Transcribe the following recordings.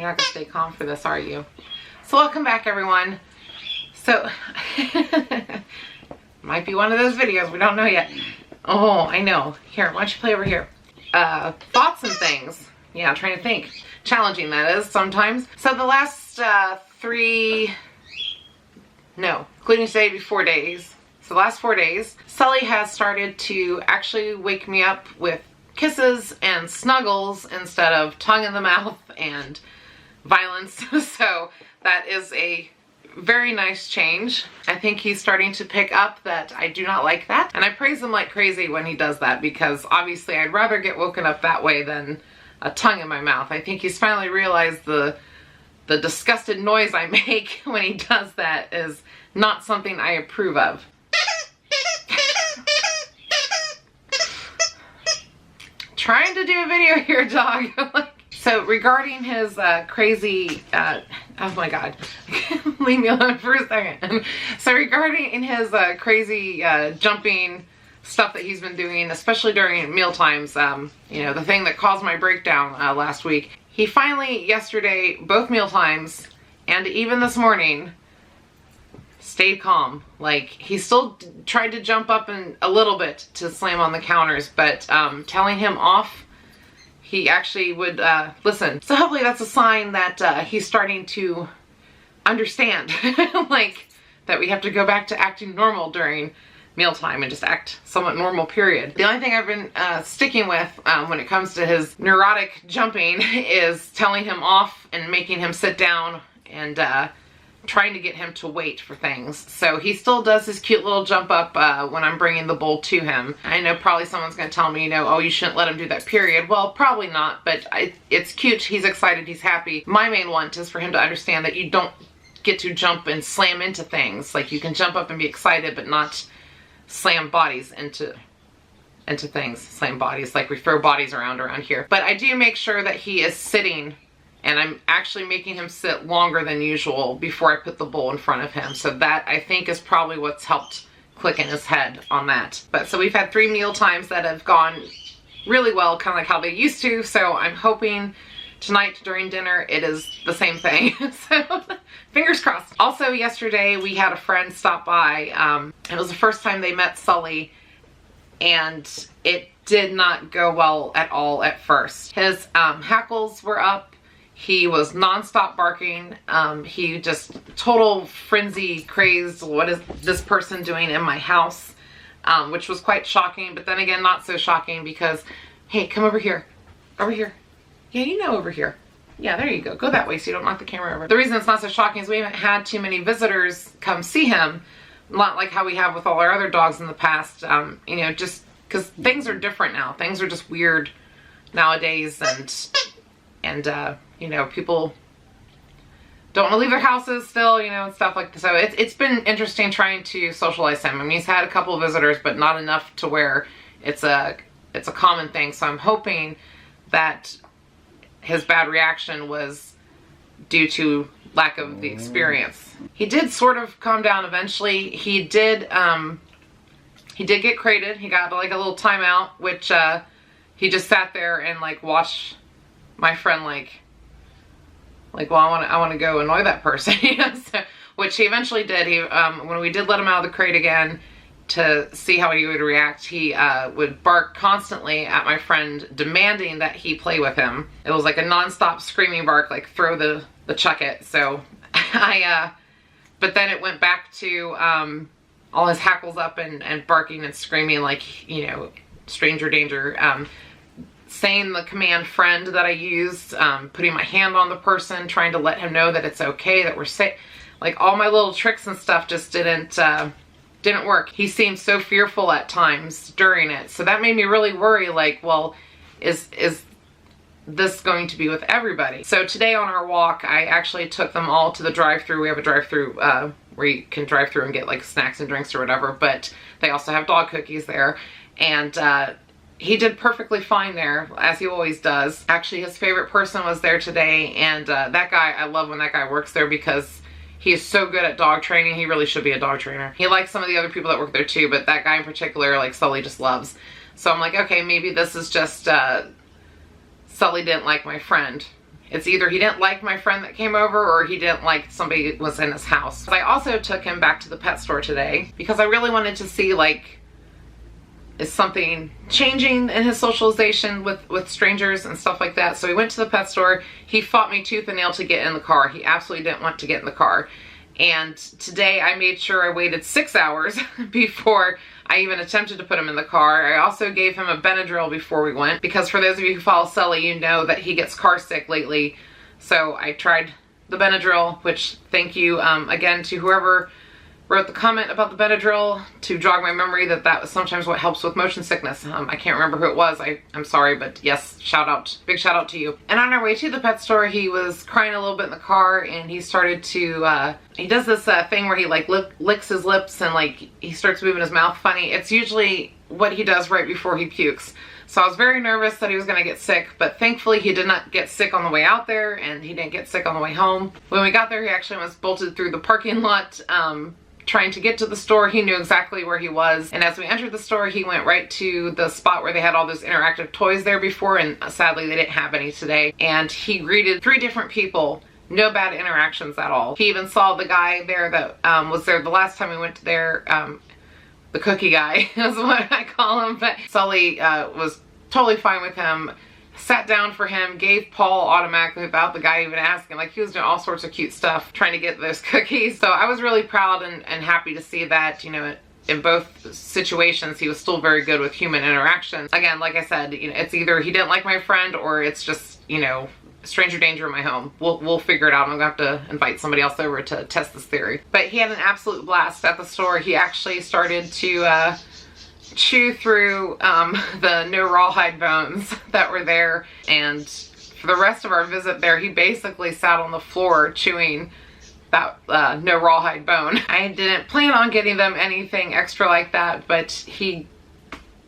You're not gonna stay calm for this, are you? So welcome back, everyone. So, might be one of those videos, we don't know yet. Oh, I know. Here, why don't you play over here? Thoughts and things. Yeah, I'm trying to think. Challenging, that is, sometimes. So the last including today, be 4 days. So the last 4 days, Sully has started to actually wake me up with kisses and snuggles instead of tongue in the mouth and violence. So that is a very nice change. I think he's starting to pick up that I do not like that. And I praise him like crazy when he does that, because obviously I'd rather get woken up that way than a tongue in my mouth. I think he's finally realized the disgusted noise I make when he does that is not something I approve of. Trying to do a video here, dog. So regarding his crazy, oh my God, leave me alone for a second. So regarding his crazy jumping stuff that he's been doing, especially during meal times, you know, the thing that caused my breakdown last week, he finally, yesterday, both meal times, and even this morning, stayed calm. Like, he still tried to jump up a little bit to slam on the counters, but telling him off, he actually would listen. So hopefully that's a sign that he's starting to understand, like, that we have to go back to acting normal during mealtime and just act somewhat normal, period. The only thing I've been sticking with when it comes to his neurotic jumping is telling him off and making him sit down and trying to get him to wait for things. So he still does his cute little jump up when I'm bringing the bowl to him. I know probably someone's going to tell me, you know, oh, you shouldn't let him do that, period. Well, probably not, but it's cute. He's excited. He's happy. My main want is for him to understand that you don't get to jump and slam into things. Like, you can jump up and be excited, but not slam bodies into things. Slam bodies, like we throw bodies around here. But I do make sure that he is sitting, and I'm actually making him sit longer than usual before I put the bowl in front of him. So that, I think, is probably what's helped click in his head on that. But so we've had 3 meal times that have gone really well, kind of like how they used to. So I'm hoping tonight during dinner it is the same thing. So fingers crossed. Also yesterday we had a friend stop by. It was the first time they met Sully, and it did not go well at all at first. His hackles were up. He was nonstop barking. He just total frenzy, crazed. What is this person doing in my house? Which was quite shocking, but then again, not so shocking because, hey, come over here. Over here. Yeah, you know, over here. Yeah, there you go. Go that way so you don't knock the camera over. The reason it's not so shocking is we haven't had too many visitors come see him. Not like how we have with all our other dogs in the past. You know, just because things are different now. Things are just weird nowadays, and you know, people don't want to leave their houses still, you know, and stuff like that. So it's been interesting trying to socialize him. I mean, he's had a couple of visitors, but not enough to where it's a common thing. So I'm hoping that his bad reaction was due to lack of the experience. He did sort of calm down eventually. He did get crated. He got like a little timeout, which he just sat there and like watched my friend like, well, I want to go annoy that person, you know? So, which he eventually did. He when we did let him out of the crate again to see how he would react, he would bark constantly at my friend, demanding that he play with him. It was like a non-stop screaming bark, like throw the chuck it. So but then it went back to all his hackles up and barking and screaming like, you know, stranger danger. Saying the command friend that I used, putting my hand on the person, trying to let him know that it's okay, that we're safe. Like, all my little tricks and stuff just didn't work. He seemed so fearful at times during it. So that made me really worry, like, well, is this going to be with everybody? So today on our walk, I actually took them all to the drive-thru. We have a drive-thru where you can drive through and get like snacks and drinks or whatever, but they also have dog cookies there. And he did perfectly fine there, as he always does. Actually, his favorite person was there today, and that guy, I love when that guy works there because he is so good at dog training. He really should be a dog trainer. He likes some of the other people that work there too, but that guy in particular, like, Sully just loves. So I'm like, okay, maybe this is just Sully didn't like my friend. It's either he didn't like my friend that came over or he didn't like somebody that was in his house. I also took him back to the pet store today because I really wanted to see, like, is something changing in his socialization with strangers and stuff like that. So we went to the pet store. He fought me tooth and nail to get in the car. He absolutely didn't want to get in the car. And today I made sure I waited 6 hours before I even attempted to put him in the car. I also gave him a Benadryl before we went, because for those of you who follow Sully, you know that he gets car sick lately. So I tried the Benadryl, which thank you again to whoever wrote the comment about the Benadryl to jog my memory that was sometimes what helps with motion sickness. I can't remember who it was. I'm sorry, but yes, big shout out to you. And on our way to the pet store, he was crying a little bit in the car, and he started to, he does this thing where he like licks his lips and like he starts moving his mouth funny. It's usually what he does right before he pukes. So I was very nervous that he was going to get sick, but thankfully he did not get sick on the way out there, and he didn't get sick on the way home. When we got there, he actually was bolted through the parking lot, trying to get to the store. He knew exactly where he was, and as we entered the store, he went right to the spot where they had all those interactive toys there before, and sadly they didn't have any today. And he greeted 3 different people. No bad interactions at all. He even saw the guy there that was there the last time we went to there, the cookie guy is what I call him, but Sully was totally fine with him. Sat down for him, gave Paul automatically without the guy even asking. Like, he was doing all sorts of cute stuff trying to get those cookies. So I was really proud and happy to see that, you know, in both situations, he was still very good with human interactions. Again, like I said, you know, it's either he didn't like my friend or it's just, you know, stranger danger in my home. We'll figure it out. I'm gonna have to invite somebody else over to test this theory. But he had an absolute blast at the store. He actually started to chew through the no rawhide bones that were there, and for the rest of our visit there, he basically sat on the floor chewing that no rawhide bone. I didn't plan on getting them anything extra like that, but he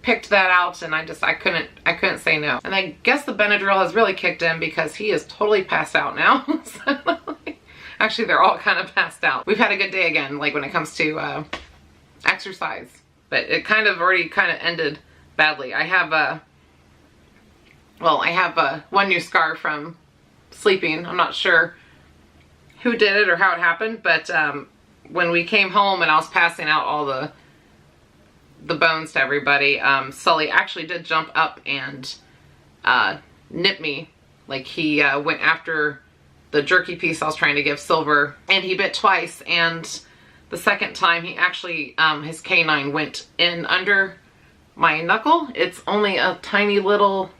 picked that out, and I couldn't say no. And I guess the Benadryl has really kicked in because he is totally passed out now. So, actually, they're all kind of passed out. We've had a good day again, like when it comes to exercise. But it already ended badly. I have one new scar from sleeping. I'm not sure who did it or how it happened, but when we came home and I was passing out all the bones to everybody, Sully actually did jump up and nip me. Like, he went after the jerky piece I was trying to give Silver, and he bit twice, and the second time he actually, his canine went in under my knuckle. It's only a tiny little,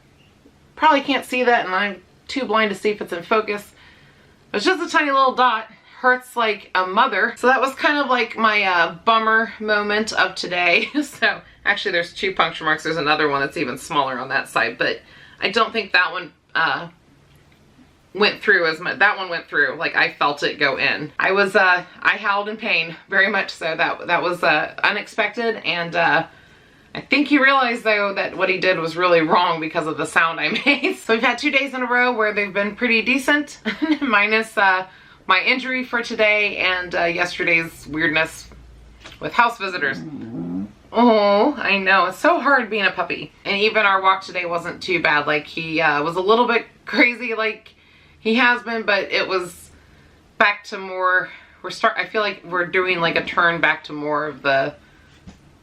probably can't see that, and I'm too blind to see if it's in focus. It's just a tiny little dot. Hurts like a mother. So that was kind of like my bummer moment of today. So actually there's 2 puncture marks. There's another one that's even smaller on that side, but I don't think that one went through as much. That one went through, like I felt it go in. I howled in pain, very much so. That was unexpected, and I think he realized though that what he did was really wrong because of the sound I made. So we've had 2 days in a row where they've been pretty decent, minus my injury for today and yesterday's weirdness with house visitors. Oh, I know. It's so hard being a puppy. And even our walk today wasn't too bad. Like, he was a little bit crazy like he has been, but it was back to more, I feel like we're doing like a turn back to more of the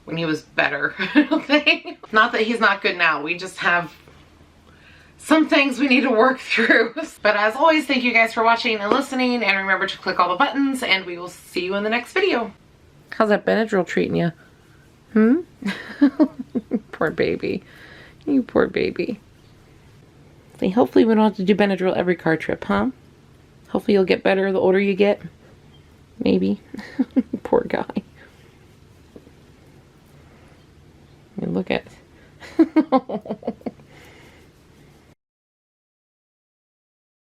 when he was better thing. Not that he's not good now. We just have some things we need to work through. But as always, thank you guys for watching and listening, and remember to click all the buttons, and we will see you in the next video. How's that Benadryl treating you? Poor baby. You poor baby. See, hopefully we don't have to do Benadryl every car trip, huh? Hopefully you'll get better the older you get. Maybe. Poor guy. I mean, look at